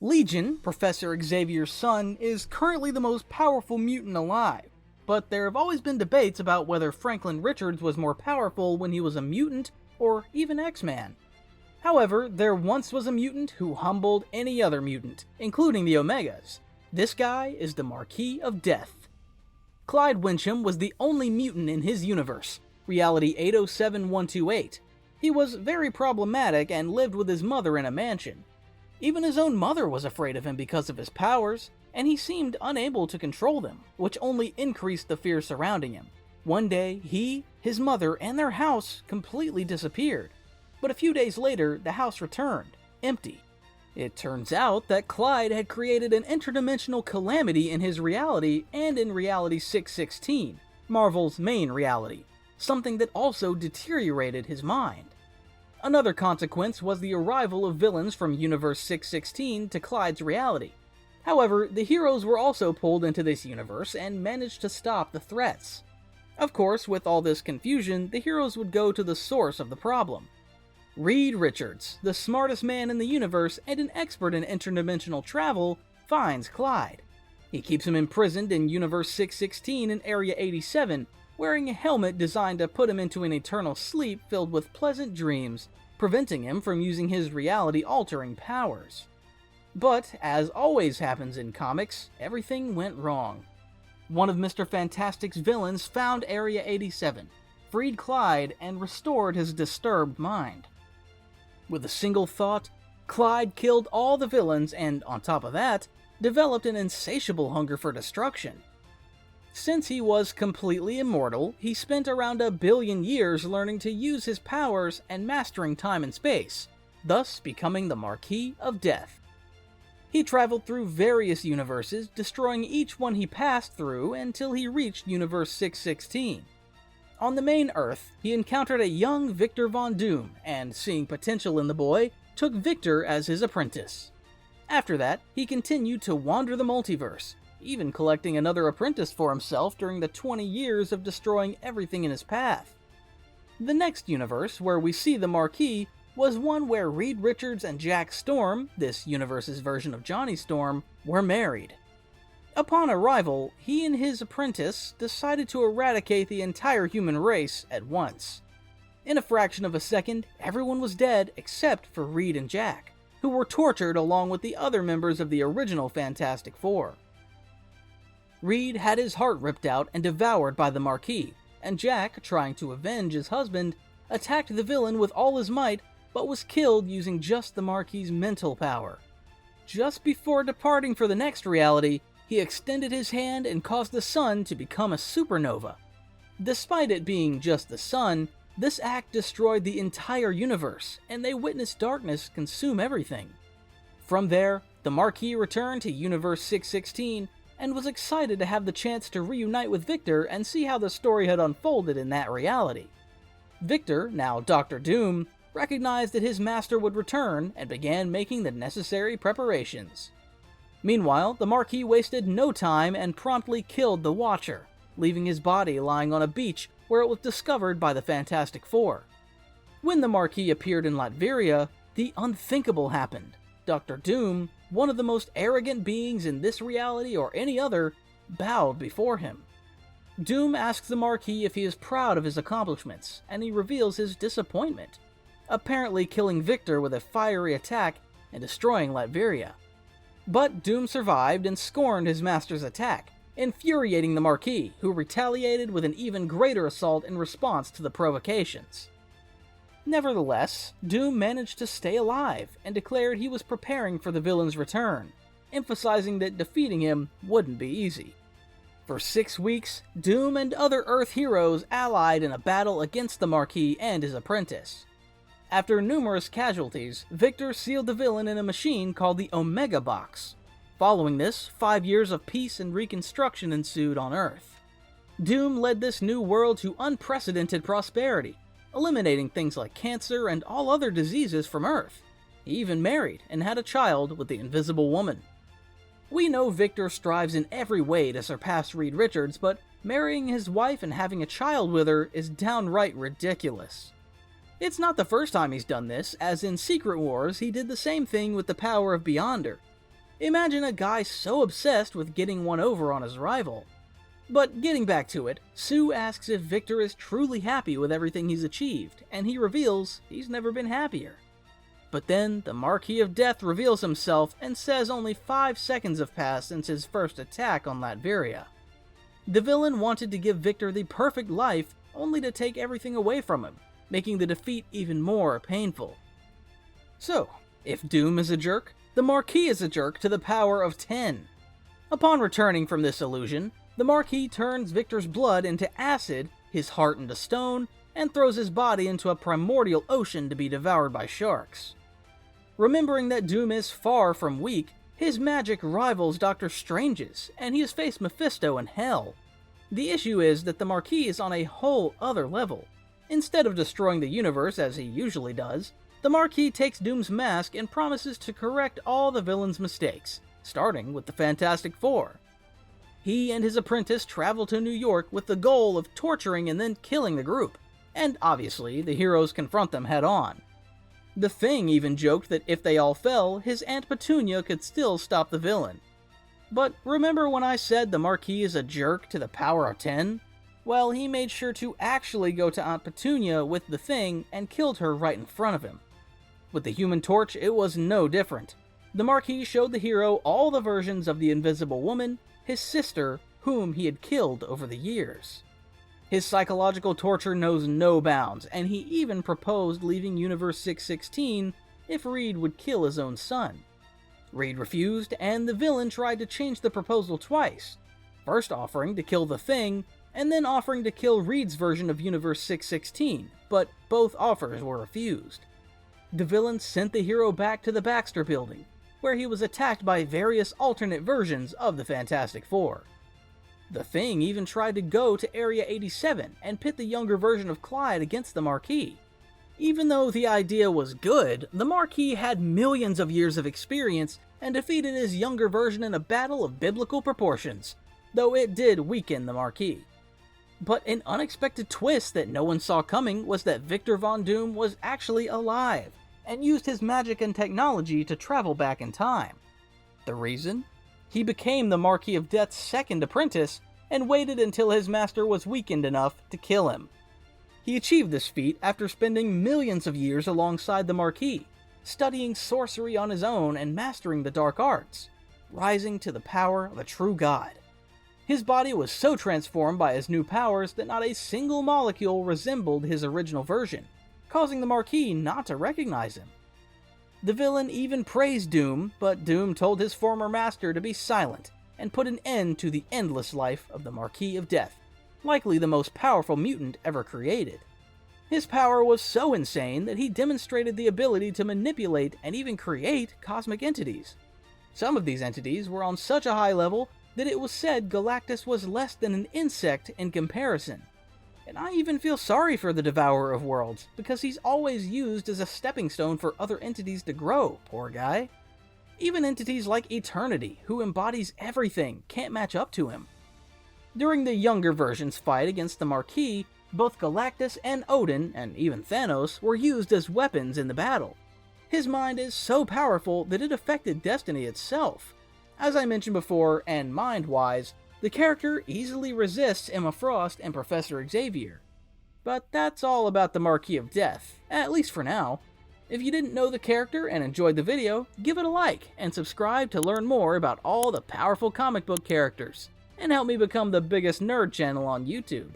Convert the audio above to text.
Legion, Professor Xavier's son, is currently the most powerful mutant alive, but there have always been debates about whether Franklin Richards was more powerful when he was a mutant or even X-Man. However, there once was a mutant who humbled any other mutant, including the Omegas. This guy is the Marquis of Death. Clyde Wyncham was the only mutant in his universe, Reality 807128. He was very problematic and lived with his mother in a mansion. Even his own mother was afraid of him because of his powers, and he seemed unable to control them, which only increased the fear surrounding him. One day, he, his mother, and their house completely disappeared. But a few days later, the house returned, empty. It turns out that Clyde had created an interdimensional calamity in his reality and in Reality 616, Marvel's main reality, something that also deteriorated his mind. Another consequence was the arrival of villains from Universe 616 to Clyde's reality. However, the heroes were also pulled into this universe and managed to stop the threats. Of course, with all this confusion, the heroes would go to the source of the problem. Reed Richards, the smartest man in the universe and an expert in interdimensional travel, finds Clyde. He keeps him imprisoned in Universe 616 in Area 87, wearing a helmet designed to put him into an eternal sleep filled with pleasant dreams, preventing him from using his reality-altering powers. But, as always happens in comics, everything went wrong. One of Mr. Fantastic's villains found Area 87, freed Clyde, and restored his disturbed mind. With a single thought, Clyde killed all the villains and, on top of that, developed an insatiable hunger for destruction. Since he was completely immortal, he spent around 1 billion years learning to use his powers and mastering time and space, thus becoming the Marquis of Death. He traveled through various universes, destroying each one he passed through until he reached Universe 616. On the main Earth, he encountered a young Victor Von Doom, and seeing potential in the boy, took Victor as his apprentice. After that, he continued to wander the multiverse, even collecting another apprentice for himself during the 20 years of destroying everything in his path. The next universe, where we see the Marquis, was one where Reed Richards and Jack Storm, this universe's version of Johnny Storm, were married. Upon arrival, he and his apprentice decided to eradicate the entire human race at once. In a fraction of a second, everyone was dead except for Reed and Jack, who were tortured along with the other members of the original Fantastic Four. Reed had his heart ripped out and devoured by the Marquis, and Jack, trying to avenge his husband, attacked the villain with all his might, but was killed using just the Marquis' mental power. Just before departing for the next reality, he extended his hand and caused the sun to become a supernova. Despite it being just the sun, this act destroyed the entire universe, and they witnessed darkness consume everything. From there, the Marquis returned to Universe 616, and was excited to have the chance to reunite with Victor and see how the story had unfolded in that reality. Victor, now Dr. Doom, recognized that his master would return and began making the necessary preparations. Meanwhile, the Marquis wasted no time and promptly killed the Watcher, leaving his body lying on a beach where it was discovered by the Fantastic Four. When the Marquis appeared in Latveria, the unthinkable happened. Dr. Doom, one of the most arrogant beings in this reality or any other, bowed before him. Doom asks the Marquis if he is proud of his accomplishments, and he reveals his disappointment, apparently killing Victor with a fiery attack and destroying Latveria. But Doom survived and scorned his master's attack, infuriating the Marquis, who retaliated with an even greater assault in response to the provocations. Nevertheless, Doom managed to stay alive and declared he was preparing for the villain's return, emphasizing that defeating him wouldn't be easy. For 6 weeks, Doom and other Earth heroes allied in a battle against the Marquis and his apprentice. After numerous casualties, Victor sealed the villain in a machine called the Omega Box. Following this, 5 years of peace and reconstruction ensued on Earth. Doom led this new world to unprecedented prosperity, eliminating things like cancer and all other diseases from Earth. He even married and had a child with the Invisible Woman. We know Victor strives in every way to surpass Reed Richards, but marrying his wife and having a child with her is downright ridiculous. It's not the first time he's done this, as in Secret Wars he did the same thing with the power of Beyonder. Imagine a guy so obsessed with getting one over on his rival. But getting back to it, Sue asks if Victor is truly happy with everything he's achieved, and he reveals he's never been happier. But then, the Marquis of Death reveals himself and says only 5 seconds have passed since his first attack on Latveria. The villain wanted to give Victor the perfect life, only to take everything away from him, making the defeat even more painful. So, if Doom is a jerk, the Marquis is a jerk to the power of 10. Upon returning from this illusion, the Marquis turns Victor's blood into acid, his heart into stone, and throws his body into a primordial ocean to be devoured by sharks. Remembering that Doom is far from weak, his magic rivals Doctor Strange's, and he has faced Mephisto in hell. The issue is that the Marquis is on a whole other level. Instead of destroying the universe as he usually does, the Marquis takes Doom's mask and promises to correct all the villain's mistakes, starting with the Fantastic Four. He and his apprentice travel to New York with the goal of torturing and then killing the group, and obviously the heroes confront them head-on. The Thing even joked that if they all fell, his Aunt Petunia could still stop the villain. But remember when I said the Marquis is a jerk to the power of 10? Well, he made sure to actually go to Aunt Petunia with the Thing and killed her right in front of him. With the Human Torch, it was no different. The Marquis showed the hero all the versions of the Invisible Woman, his sister, whom he had killed over the years. His psychological torture knows no bounds, and he even proposed leaving Universe 616 if Reed would kill his own son. Reed refused, and the villain tried to change the proposal twice, first offering to kill the Thing, and then offering to kill Reed's version of Universe 616, but both offers were refused. The villain sent the hero back to the Baxter Building, where he was attacked by various alternate versions of the Fantastic Four. The Thing even tried to go to Area 87 and pit the younger version of Clyde against the Marquis. Even though the idea was good, the Marquis had millions of years of experience and defeated his younger version in a battle of biblical proportions, though it did weaken the Marquis. But an unexpected twist that no one saw coming was that Victor Von Doom was actually alive, and used his magic and technology to travel back in time. The reason? He became the Marquis of Death's second apprentice, and waited until his master was weakened enough to kill him. He achieved this feat after spending millions of years alongside the Marquis, studying sorcery on his own and mastering the dark arts, rising to the power of a true god. His body was so transformed by his new powers that not a single molecule resembled his original version, causing the Marquis not to recognize him. The villain even praised Doom, but Doom told his former master to be silent and put an end to the endless life of the Marquis of Death, likely the most powerful mutant ever created. His power was so insane that he demonstrated the ability to manipulate and even create cosmic entities. Some of these entities were on such a high level that it was said Galactus was less than an insect in comparison. And I even feel sorry for the Devourer of Worlds, because he's always used as a stepping stone for other entities to grow, poor guy. Even entities like Eternity, who embodies everything, can't match up to him. During the younger version's fight against the Marquis, both Galactus and Odin, and even Thanos, were used as weapons in the battle. His mind is so powerful that it affected Destiny itself. As I mentioned before, and mind-wise, the character easily resists Emma Frost and Professor Xavier. But that's all about the Marquis of Death, at least for now. If you didn't know the character and enjoyed the video, give it a like and subscribe to learn more about all the powerful comic book characters, and help me become the biggest nerd channel on YouTube.